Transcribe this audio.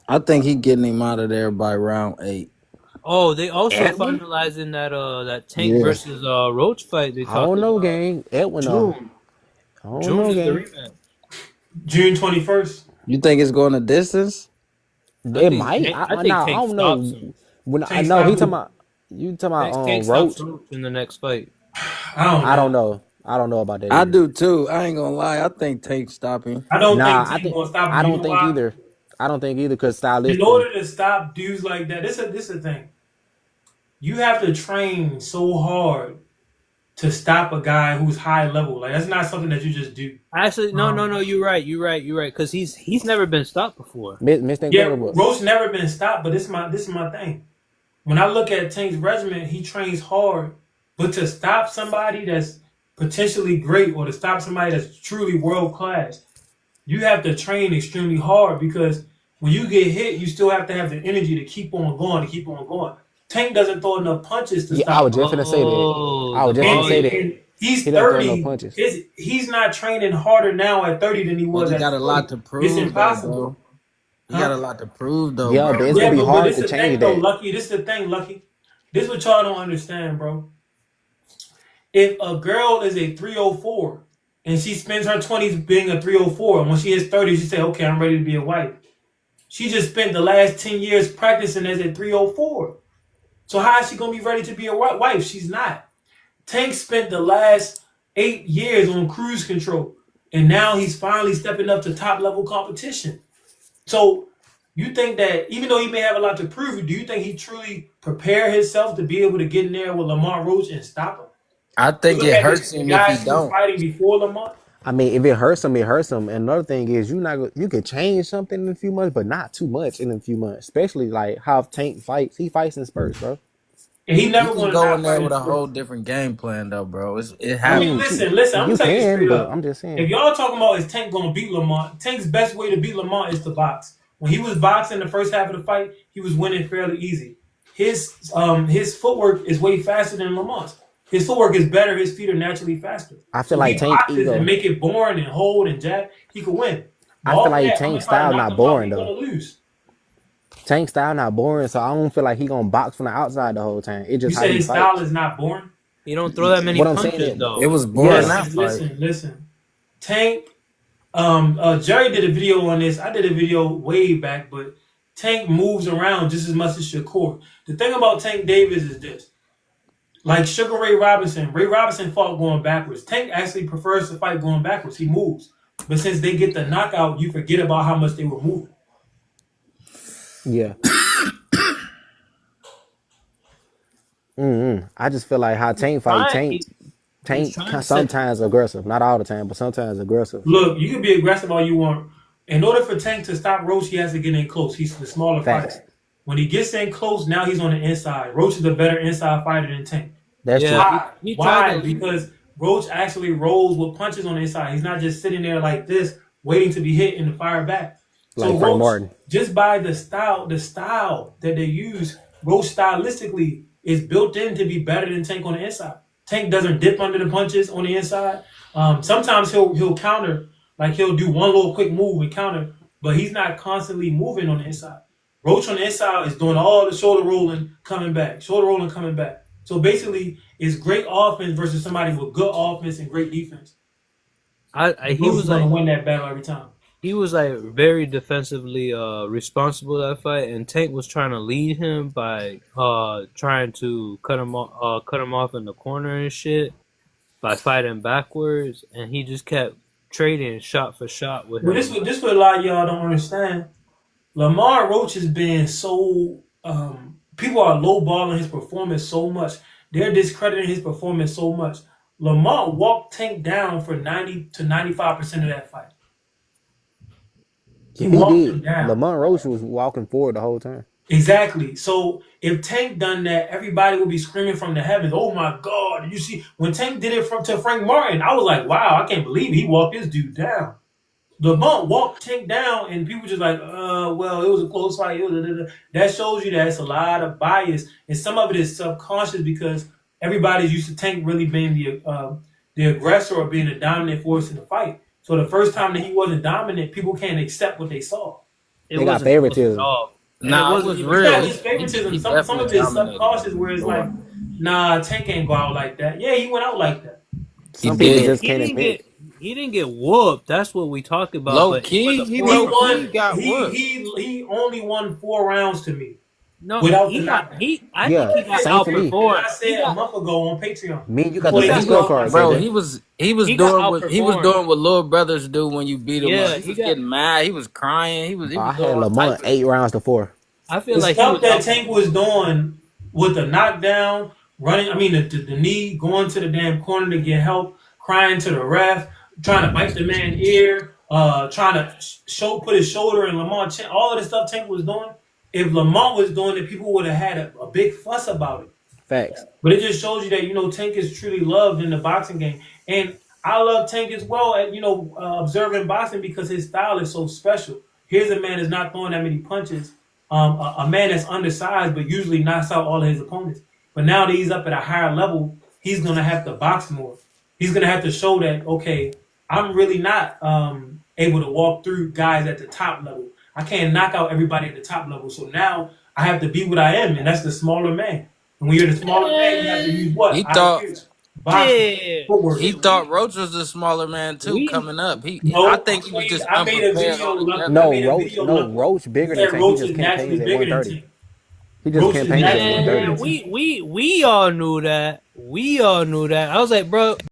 I think he getting him out of there by round 8. Oh, they also Edwin? finalizing that Tank Yeah. versus Roach fight they I talked don't know, about. gang. Edwin, June. I don't June know, is the gang. rematch. June 21st. You think it's going the distance? It might. I I think nah, I Tank don't stops know. him. When I Tank know he stop talking who? about you talking about Tank stops Roach. Roach in the next fight. I don't I don't know. know. I don't know about that I either. do too. I ain't gonna lie. I think Tank stopping. I don't Nah, think Tank gonna stop I him. You don't know think why? either. I don't think either because In stylistically. order to stop dudes like that, this is the thing. You have to train so hard to stop a guy who's high level. Like that's not something that you just do. Actually, no, no, Um, no. You're right. Because he's never been stopped before. Missed yeah, Incredible. Roach never been stopped, but this is my thing. When I look at Tank's regimen, he trains hard, but to stop somebody that's potentially great or to stop somebody that's truly world class, you have to train extremely hard because when you get hit, you still have to have the energy to keep on going, to keep on going. Tank doesn't throw enough punches to Yeah, I stop was him. just gonna say that. Oh, I the was just gonna And, say and, volume. that. and he's He doesn't throw no 30. punches. He's not training harder now at 30 than he But was he at got a lot 40. to It's prove though, impossible. bro. He got Huh? a lot to prove though, Yeah, but bro. it's gonna Yeah, be but hard this to is the thing change though, that. Lucky. This is the thing, Lucky. This is what y'all don't understand, bro. If a girl is a 304 and she spends her 20s being a 304, and when she hits 30, she say, okay, I'm ready to be a wife. She just spent the last 10 years practicing as a 304. So how is she gonna be ready to be a wife? She's not. Tank spent the last 8 years on cruise control, and now he's finally stepping up to top level competition. So you think that even though he may have a lot to prove, do you think he truly prepared himself to be able to get in there with Lamont Roach and stop him? I You think look it at hurts the him if he guys he was don't. fighting before Lamont. I mean, if it hurts him, it hurts him. And another thing is, you can change something in a few months, but not too much in a few months. Especially like how Tank fights. He fights in spurts, bro. And he You never can going to go in not there fight with his a whole first. different game plan though, bro. It I I mean, mean, happens. listen. I'm you gonna tell you can, straight but up. I'm just saying. If y'all talking about is Tank gonna beat Lamont, Tank's best way to beat Lamont is to box. When he was boxing the first half of the fight, he was winning fairly easy. His footwork is way faster than Lamont's. His footwork is better. His feet are naturally faster. I feel So if like he Tank boxes and ego. make it boring and hold and jab, he could win. But I feel off of like that, I'm Tank gonna try to style knock not him out. boring He's though. gonna lose. Tank style not boring, so I don't feel like he gonna box from the outside the whole time. It's You just how said he his style fights. is not boring. He don't throw that many What I'm saying punches is, It though. was boring yeah, that Listen, fight. listen, listen. Tank. Jerry did a video on this. I did a video way back, but Tank moves around just as much as Shakur. The thing about Tank Davis is this: like Sugar Ray Robinson fought going backwards. Tank actually prefers to fight going backwards. He moves, but since they get the knockout, you forget about how much they were moving. yeah. I just feel like how He's Tank fight. trying. Tank He, he's Tank trying to set. sometimes aggressive, not all the time, but sometimes aggressive. Look, you can be aggressive all you want. In order for Tank to stop Roach, he has to get in close. He's the smaller Facts. fighter. When he gets in close, now he's on the inside. Roach is a better inside fighter than Tank. That's Yeah, true. Why? he tried Why? to. Because Roach actually rolls with punches on the inside. He's not just sitting there like this, waiting to be hit and to fire back. So Like Frank Roach, Martin. just by the style that they use, Roach stylistically is built in to be better than Tank on the inside. Tank doesn't dip under the punches on the inside. Sometimes he'll counter, like he'll do one little quick move and counter, but he's not constantly moving on the inside. Roach on the inside is doing all the shoulder rolling, coming back, shoulder rolling, coming back. So basically, it's great offense versus somebody with good offense and great defense. And He Roach is was going to like win that battle every time. very defensively responsible that fight, and Tank was trying to lead him by trying to cut him off in the corner and shit by fighting backwards, and he just kept trading shot for shot with But him. this what a lot of y'all don't understand. Lamar Roach has been so people are lowballing his performance so much. They're discrediting his performance so much. Lamar walked Tank down for 90 to 95% of that fight. He Yeah, he walked him did. down. Lamont Roach was walking forward the whole time. Exactly. So if Tank done that, everybody would be screaming from the heavens, "Oh my God!" You see, when Tank did it to Frank Martin, I was like, "Wow, I can't believe he walked this dude down." Lamont walked Tank down, and people just like, well, it was a close fight. That shows you that it's a lot of bias, and some of it is subconscious because everybody's used to Tank really being the aggressor or being the dominant force in the fight. So the first time that he wasn't dominant, people can't accept what they saw. It They got wasn't close at favoritism. all. And Nah, it wasn't was even It's real. not close. just favoritism. He Some of definitely it's dominated. subconscious where it's like, nah, Tank ain't go out like that. Yeah, he went out like that. He Some people did. just can't admit. He didn't get whooped. That's what we talked about. Low But key, he He low key won. got He whooped. he he only won 4 rounds to me no, without the he got knockdown. he. I Yeah, think he got same to me. outperformed. I said a month ago on Patreon. Me, you got Before the they best took off my scorecard, Bro, KJ. he was He got doing outperformed. what little brothers do when you beat him Yeah, up. He he was got- getting mad. He was crying. He was I doing had all Lamont types of 8 rounds to 4. I feel The like he stuff was that Tank was doing with the knockdown, running, I mean, the knee, going to the damn corner to get help, crying to the ref, trying to bite the man's ear, trying to put his shoulder in Lamont chin, all of the stuff Tank was doing. If Lamont was doing it, people would have had a big fuss about it. Facts. But it just shows you that, Tank is truly loved in the boxing game. And I love Tank as well at, observing boxing because his style is so special. Here's a man that's not throwing that many punches. A man that's undersized but usually knocks out all of his opponents. But now that he's up at a higher level, he's going to have to box more. He's going to have to show that, okay, I'm really not able to walk through guys at the top level. I can't knock out everybody at the top level. So now I have to be what I am, and that's the smaller man. And when you're the smaller man, you have to use what? He thought- Yeah. Footwork. He thought Roach was the smaller man too coming up. No, I think he was just I made a unprepared video. altogether. Roach bigger than Tank. He just campaigns at 130. He just Roach is campaigns at naturally bigger than 130. Tank. We all knew that. We all knew that. I was like, bro,